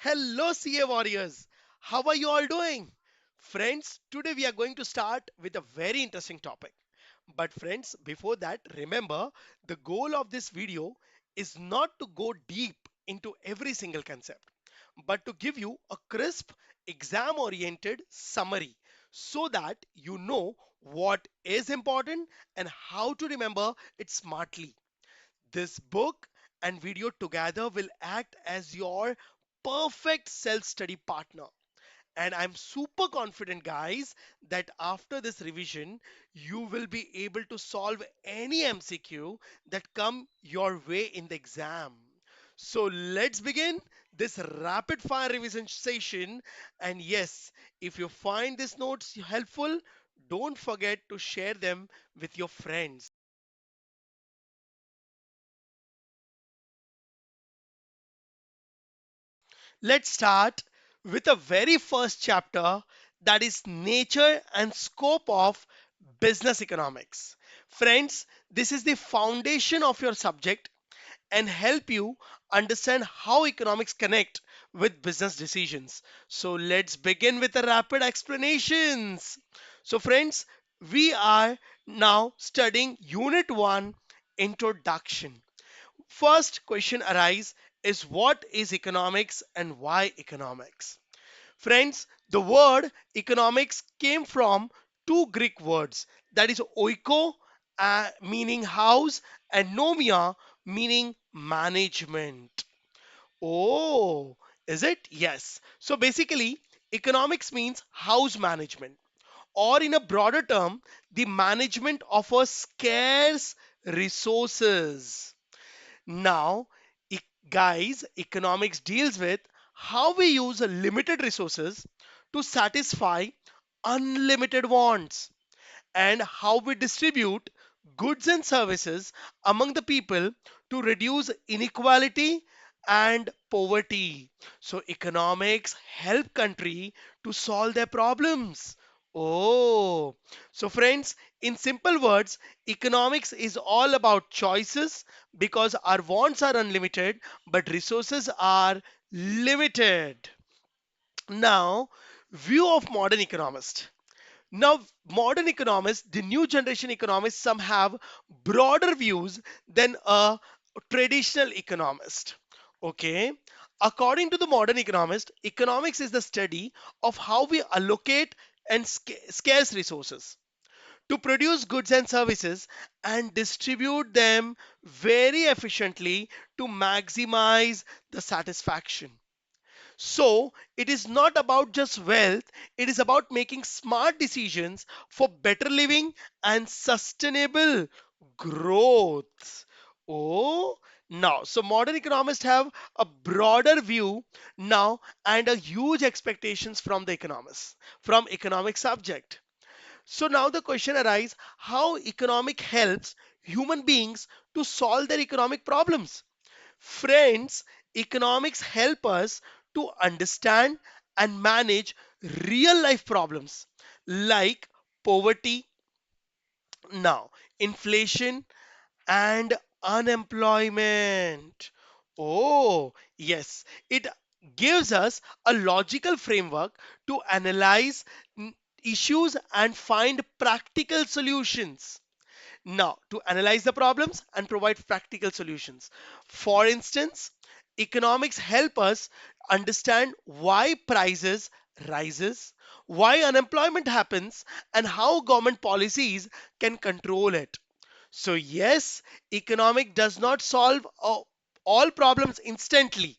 Hello, CA warriors. How are you all doing? Friends, today we are going to start with a very interesting topic. But, friends, before that, remember the goal of this video is not to go deep into every single concept, but to give you a crisp, exam oriented summary so that you know what is important and how to remember it smartly. This book and video together will act as your perfect self study partner. And I'm super confident, guys, that after this revision, you will be able to solve any MCQ that come your way in the exam. So let's begin this rapid fire revision session. And yes, if you find these notes helpful, don't forget to share them with your friends. Let's start with the very first chapter, that is nature and scope of business economics. Friends, this is the foundation of your subject and help you understand how economics connect with business decisions. So let's begin with the rapid explanations. So friends, we are now studying unit 1, introduction. First question arise is, what is economics and why economics? Friends, the word economics came from two Greek words, that is oiko, meaning house, and nomia, meaning management. Oh, is it? Yes. So basically, economics means house management, or in a broader term, the management of a scarce resources. Now, e- guys, economics deals with how we use limited resources to satisfy unlimited wants, and how we distribute goods and services among the people to reduce inequality and poverty. So economics help country to solve their problems. Oh, so friends, in simple words, economics is all about choices because our wants are unlimited, but resources are limited. Now, view of modern economist. Now, modern economists, the new generation economists, some have broader views than a traditional economist. Okay. According to the modern economist, economics is the study of how we allocate and scarce resources to produce goods and services and distribute them very efficiently to maximize the satisfaction. So it is not about just wealth, it is about making smart decisions for better living and sustainable growth. Oh, now, so modern economists have a broader view now and a huge expectations from the economists, from economic subject. So now the question arises, how economic helps human beings to solve their economic problems? Friends, economics help us to understand and manage real life problems like poverty, now inflation, and unemployment. Oh, yes, it gives us a logical framework to analyze issues and find practical solutions. Now, to analyze the problems and provide practical solutions. For instance, economics help us understand why prices rises, why unemployment happens, and how government policies can control it. So yes, economic does not solve all problems instantly,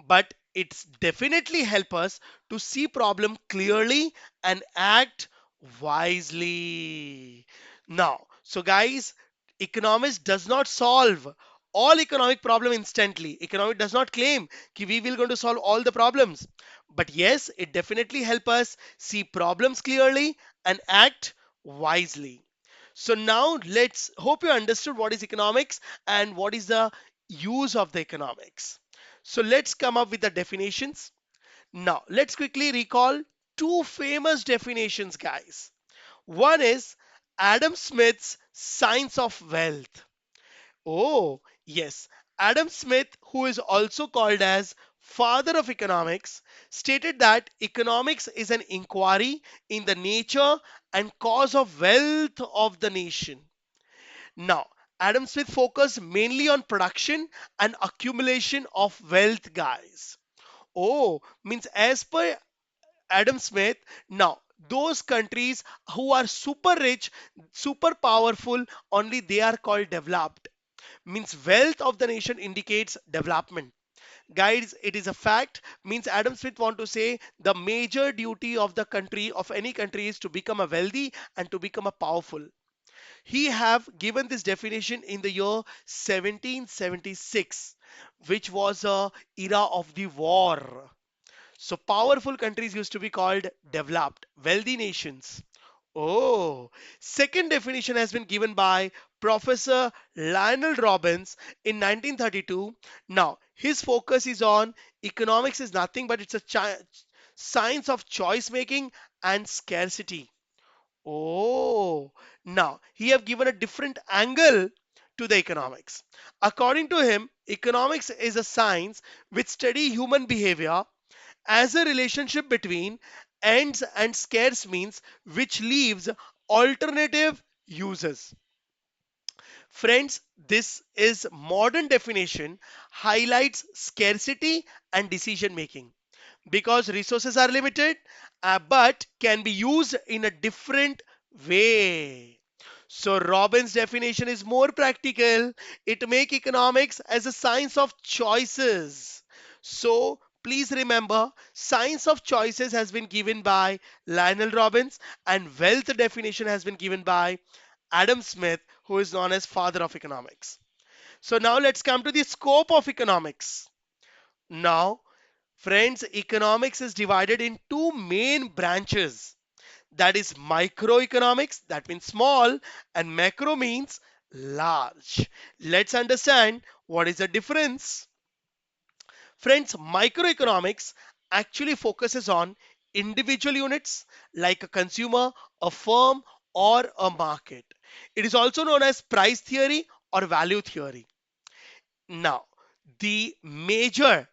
but it's definitely help us to see problem clearly and act wisely. Now, so guys, economics does not solve all economic problem instantly. Economic does not claim that we will going to solve all the problems, but yes, it definitely help us see problems clearly and act wisely. So now let's hope you understood what is economics and what is the use of the economics. So let's come up with the definitions. Now let's quickly recall two famous definitions, guys. One is Adam Smith's Science of Wealth. Oh, yes. Adam Smith, who is also called as father of economics, stated that economics is an inquiry in the nature and cause of wealth of the nation. Now, Adam Smith focused mainly on production and accumulation of wealth, guys. Oh, means as per Adam Smith, now those countries who are super rich, super powerful, only they are called developed. Means wealth of the nation indicates development. Guys, it is a fact. Means Adam Smith want to say the major duty of the country, of any country, is to become a wealthy and to become a powerful. He have given this definition in the year 1776, which was a era of the war. So powerful countries used to be called developed, wealthy nations. Oh, second definition has been given by Professor Lionel Robbins in 1932. Now, his focus is on economics is nothing but it's a science of choice making and scarcity. Oh, now he have given a different angle to the economics. According to him, economics is a science which study human behavior as a relationship between ends and scarce means which leaves alternative uses. Friends, this is modern definition highlights scarcity and decision making because resources are limited but can be used in a different way. So Robbins definition is more practical. It make economics as a science of choices. So please remember, science of choices has been given by Lionel Robbins and wealth definition has been given by Adam Smith, who is known as father of economics. So now let's come to the scope of economics. Now, friends, economics is divided in two main branches. That is microeconomics, that means small, and macro means large. Let's understand what is the difference. Friends, microeconomics actually focuses on individual units like a consumer, a firm, or a market. It is also known as price theory or value theory. Now, the major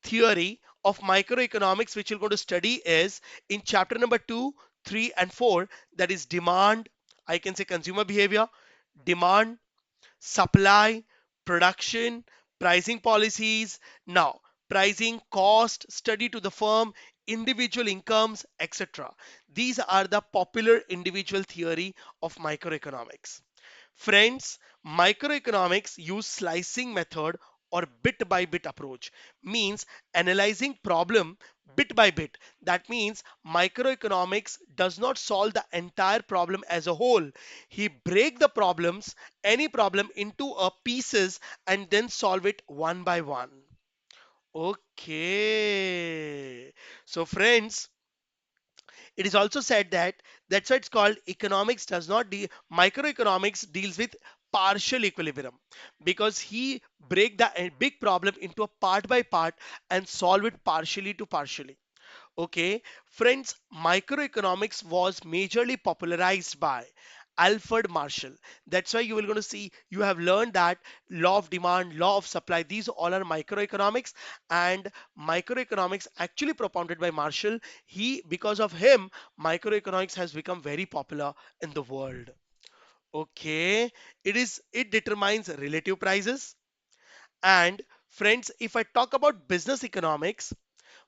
theory of microeconomics which you're going to study is in chapter number 2, 3, and 4, that is demand, I can say consumer behavior, demand, supply, production, pricing policies. Now, pricing, cost, study to the firm, individual incomes, etc. These are the popular individual theory of microeconomics. Friends, microeconomics use slicing method or bit by bit approach, means analyzing problem bit by bit. That means microeconomics does not solve the entire problem as a whole. He break the problems, any problem, into a pieces and then solve it one by one. Okay. So friends, it is also said that that's why it's called economics does not microeconomics deals with partial equilibrium because he break the big problem into a part by part and solve it partially to partially. Okay, friends, microeconomics was majorly popularized by Alfred Marshall. That's why you will going to see you have learned that law of demand, law of supply, these all are microeconomics, and microeconomics actually propounded by Marshall. He, because of him, microeconomics has become very popular in the world. Okay, it determines relative prices. And friends, if I talk about business economics,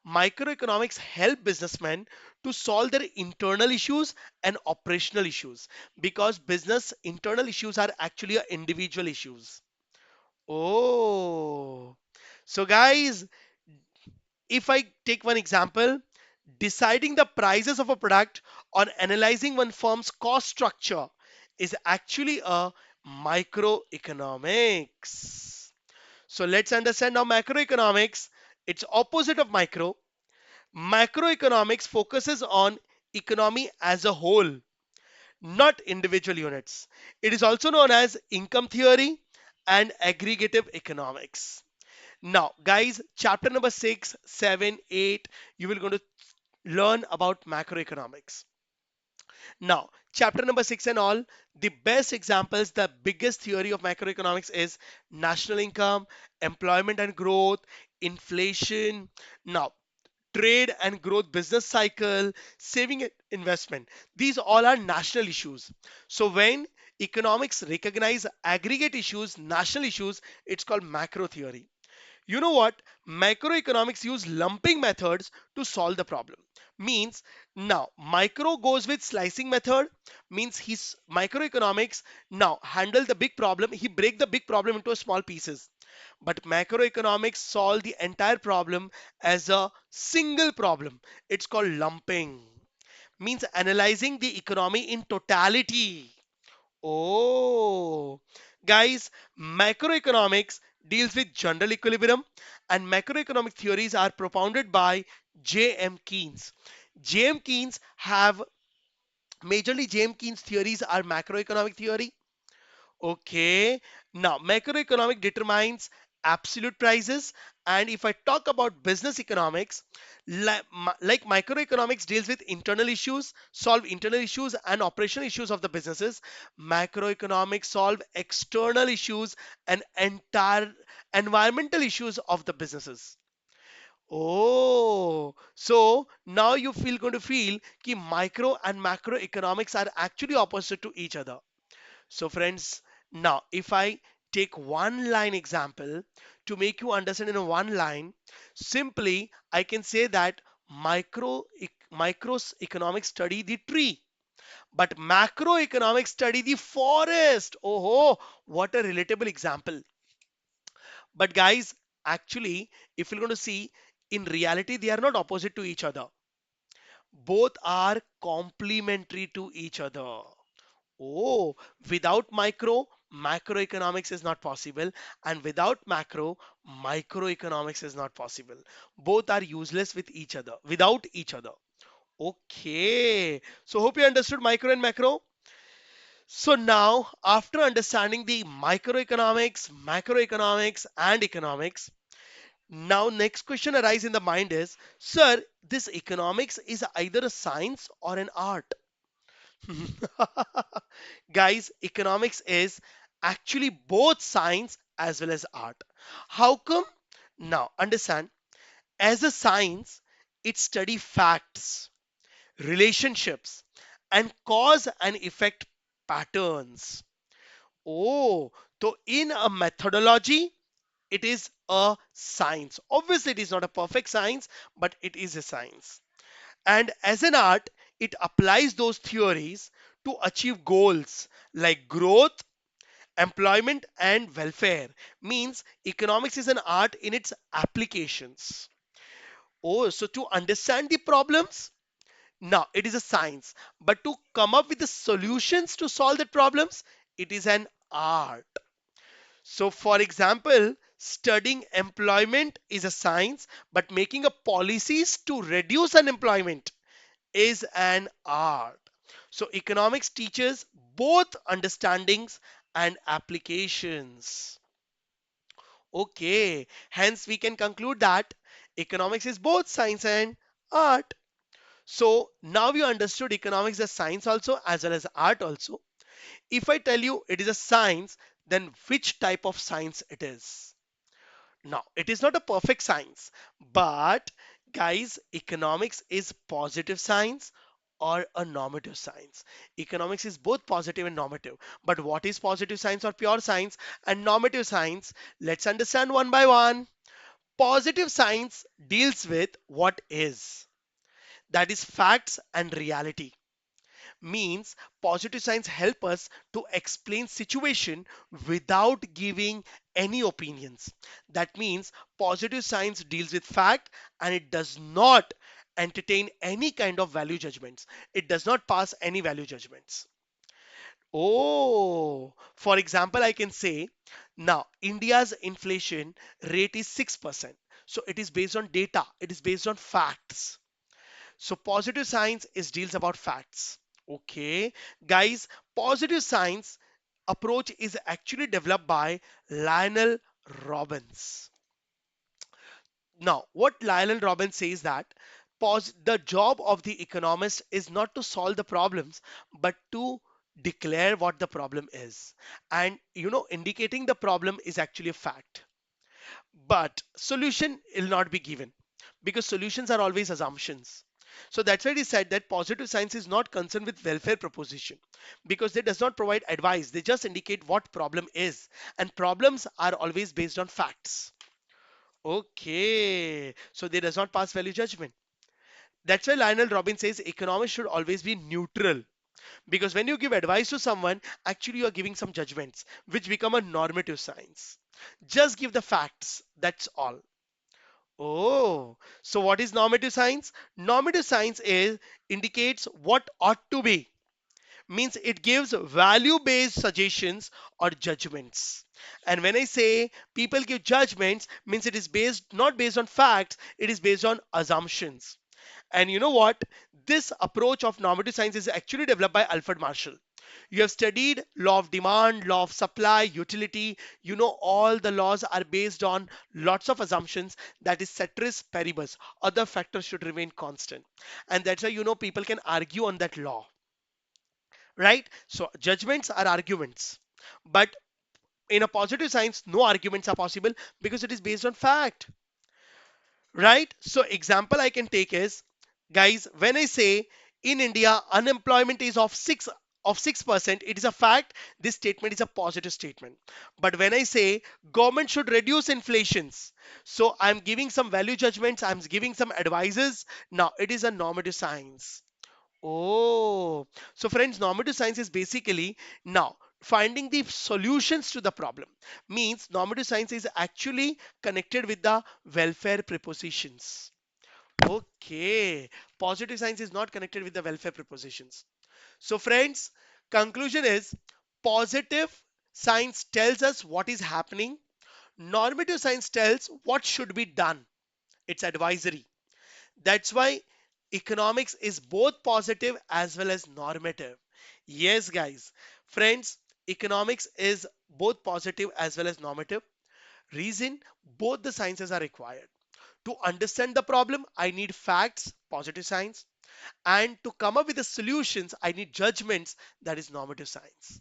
microeconomics help businessmen to solve their internal issues and operational issues because business internal issues are actually individual issues. Oh, so guys, if I take one example, deciding the prices of a product or analyzing one firm's cost structure is actually a microeconomics. So let's understand now macroeconomics. It's opposite of micro. Macroeconomics focuses on economy as a whole, not individual units. It is also known as income theory and aggregative economics. Now, guys, chapter number 6, 7, 8, you will going to learn about macroeconomics. Now, chapter number 6 and all, the best examples, the biggest theory of macroeconomics is national income, employment and growth, inflation. Now, trade and growth, business cycle, saving and investment. These all are national issues. So when economics recognize aggregate issues, national issues, it's called macro theory. You know what? Macroeconomics use lumping methods to solve the problem. Means now micro goes with slicing method, means his microeconomics now handle the big problem. He break the big problem into small pieces. But macroeconomics solve the entire problem as a single problem. It's called lumping. Means analyzing the economy in totality. Oh, guys, macroeconomics deals with general equilibrium, and macroeconomic theories are propounded by J.M. Keynes. J.M. Keynes have majorly J.M. Keynes theories are macroeconomic theory. Okay, now macroeconomic determines absolute prices, and if I talk about business economics, like microeconomics deals with internal issues, solve internal issues and operational issues of the businesses. Macroeconomics solve external issues and entire environmental issues of the businesses. Oh, so now you feel going to feel कि micro and macroeconomics are actually opposite to each other. So friends, now if I take one line example to make you understand in a one line, simply I can say that micros economics study the tree, but macroeconomics study the forest. Oh, what a relatable example. But guys, actually, if you're going to see, in reality, they are not opposite to each other. Both are complementary to each other. Oh, without micro, macroeconomics is not possible, and without macro, microeconomics is not possible. Both are useless with each other, without each other. Okay, so hope you understood micro and macro. So now, after understanding the microeconomics, macroeconomics, and economics, now next question arises in the mind is, sir, this economics is either a science or an art. Guys, economics is actually both science as well as art. How come? Now, understand, as a science, it study facts, relationships, and cause and effect patterns. Oh, so in a methodology, it is a science. Obviously, it is not a perfect science, but it is a science. And as an art, it applies those theories to achieve goals like growth, employment, and welfare. Means economics is an art in its applications. Oh, so to understand the problems, now it is a science. But to come up with the solutions to solve the problems, it is an art. So, for example, studying employment is a science, but making a policies to reduce unemployment is an art. So economics teaches both understandings and applications. Okay, hence we can conclude that economics is both science and art. So now you understood economics as science also as well as art also. If I tell you it is a science, then which type of science it is? Now, it is not a perfect science, but guys, economics is positive science or a normative science. Economics is both positive and normative. But what is positive science or pure science and normative science? Let's understand one by one. Positive science deals with what is, that is facts and reality. Means positive science help us to explain situation without giving any opinions. That means positive science deals with fact and it does not entertain any kind of value judgments. It does not pass any value judgments. Oh, for example, I can say now India's inflation rate is 6%. So it is based on data, it is based on facts. So positive science is deals about facts. Okay, guys, positive science approach is actually developed by Lionel Robbins. Now, what Lionel Robbins says that The job of the economist is not to solve the problems, but to declare what the problem is. And indicating the problem is actually a fact. But solution will not be given because solutions are always assumptions. So that's why he said that positive science is not concerned with welfare proposition because they does not provide advice. They just indicate what problem is, and problems are always based on facts. Okay, so they does not pass value judgment. That's why Lionel Robbins says economics should always be neutral. Because when you give advice to someone, actually you are giving some judgments, which become a normative science. Just give the facts. That's all. Oh, so what is normative science? Normative science is indicates what ought to be. Means it gives value-based suggestions or judgments. And when I say people give judgments, means it is based not based on facts, it is based on assumptions. And you know what? This approach of normative science is actually developed by Alfred Marshall. You have studied law of demand, law of supply, utility. You know all the laws are based on lots of assumptions. That is ceteris paribus. Other factors should remain constant. And that's why people can argue on that law, right? So judgments are arguments. But in a positive science, no arguments are possible because it is based on fact, right? So example I can take is, guys, when I say in India unemployment is of 6%, it is a fact. This statement is a positive statement. But when I say government should reduce inflations, so I'm giving some value judgments, I'm giving some advices. Now it is a normative science. Oh, so friends, normative science is basically now finding the solutions to the problem. Means normative science is actually connected with the welfare prepositions. Okay, positive science is not connected with the welfare prepositions. So friends, conclusion is positive science tells us what is happening. Normative science tells what should be done. It's advisory. That's why economics is both positive as well as normative. Yes, guys. Friends, economics is both positive as well as normative. Reason, both the sciences are required. To understand the problem, I need facts, positive science. And to come up with the solutions, I need judgments, that is normative science.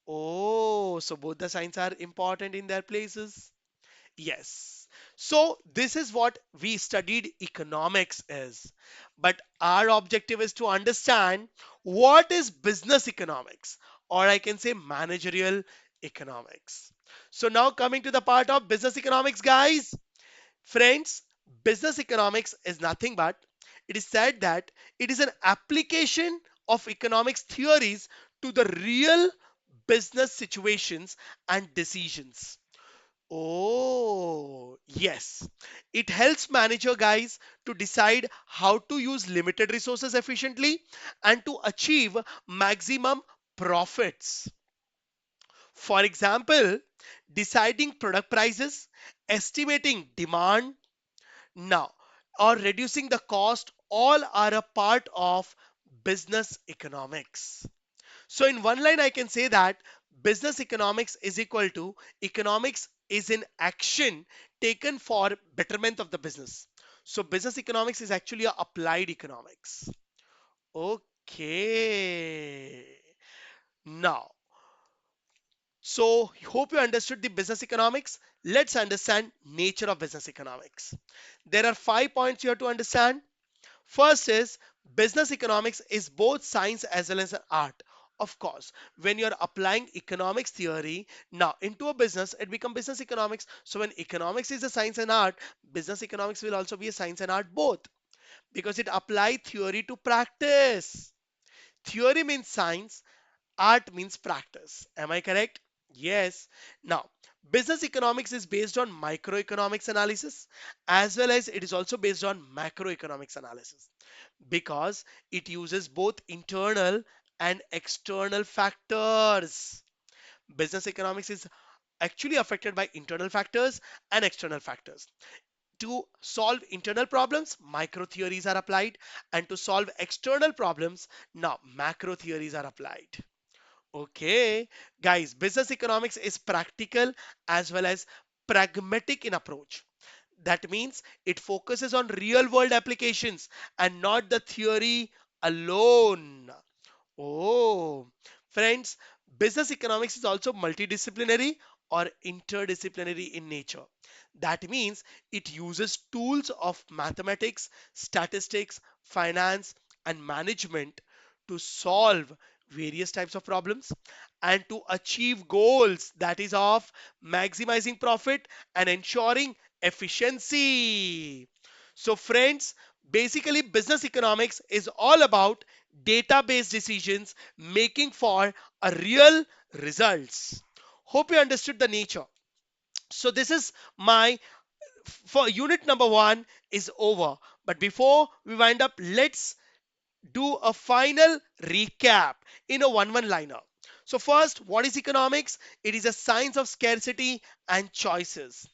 Oh, so both the sciences are important in their places. Yes. So this is what we studied economics is. But our objective is to understand what is business economics, or I can say managerial economics. So now coming to the part of business economics, guys, friends, business economics is nothing but it is said that it is an application of economics theories to the real business situations and decisions. Oh, yes. It helps manager guys to decide how to use limited resources efficiently and to achieve maximum profits. For example, deciding product prices, estimating demand now, or reducing the cost all are a part of business economics. So in one line, I can say that business economics is equal to economics is in action taken for betterment of the business. So business economics is actually a applied economics. Okay. Now, so hope you understood the business economics. Let's understand nature of business economics. There are 5 points you have to understand. First is business economics is both science as well as an art. Of course, when you're applying economics theory now into a business, it becomes business economics. So when economics is a science and art, business economics will also be a science and art both because it apply theory to practice. Theory means science, art means practice. Am I correct? Yes. Now, business economics is based on microeconomics analysis as well as it is also based on macroeconomics analysis because it uses both internal and external factors. Business economics is actually affected by internal factors and external factors. To solve internal problems, micro theories are applied, and to solve external problems, now macro theories are applied. Okay, guys, business economics is practical as well as pragmatic in approach. That means it focuses on real world applications and not the theory alone. Oh, friends, business economics is also multidisciplinary or interdisciplinary in nature. That means it uses tools of mathematics, statistics, finance, and management to solve various types of problems and to achieve goals, that is of maximizing profit and ensuring efficiency. So friends, basically business economics is all about data-based decisions making for a real results. Hope you understood the nature. So this is my for unit number 1 is over. But before we wind up, let's do a final recap in a one liner. So, first, what is economics? It is a science of scarcity and choices.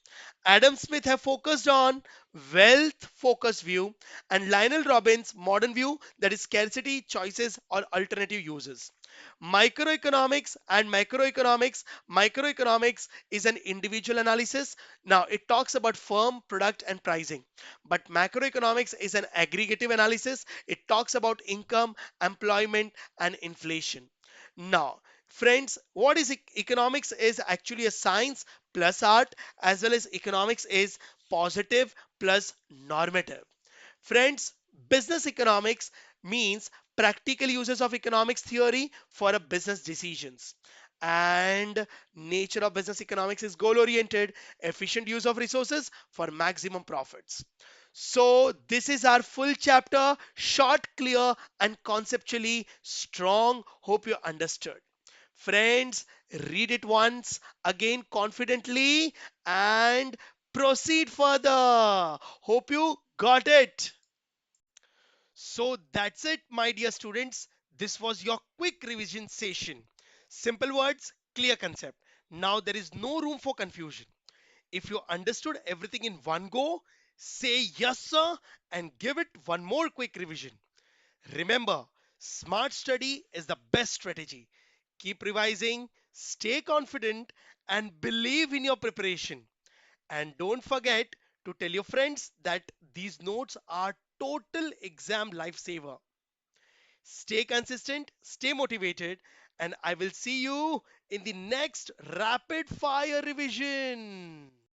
Adam Smith have focused on wealth focused view, and Lionel Robbins modern view, that is scarcity, choices, or alternative uses. Microeconomics and macroeconomics. Microeconomics is an individual analysis. Now it talks about firm, product, and pricing. But macroeconomics is an aggregative analysis. It talks about income, employment, and inflation. Now, friends, what is economics is actually a science plus art, as well as economics is positive plus normative. Friends, business economics means practical uses of economics theory for a business decisions. And nature of business economics is goal oriented, efficient use of resources for maximum profits. So this is our full chapter, short, clear, and conceptually strong. Hope you understood. Friends, read it once again confidently and proceed further. Hope you got it. So that's it, my dear students. This was your quick revision session. Simple words, clear concept. Now there is no room for confusion. If you understood everything in one go, say yes, sir, and give it one more quick revision. Remember, smart study is the best strategy. Keep revising, stay confident, and believe in your preparation. And don't forget to tell your friends that these notes are total exam lifesaver. Stay consistent, stay motivated, and I will see you in the next rapid fire revision.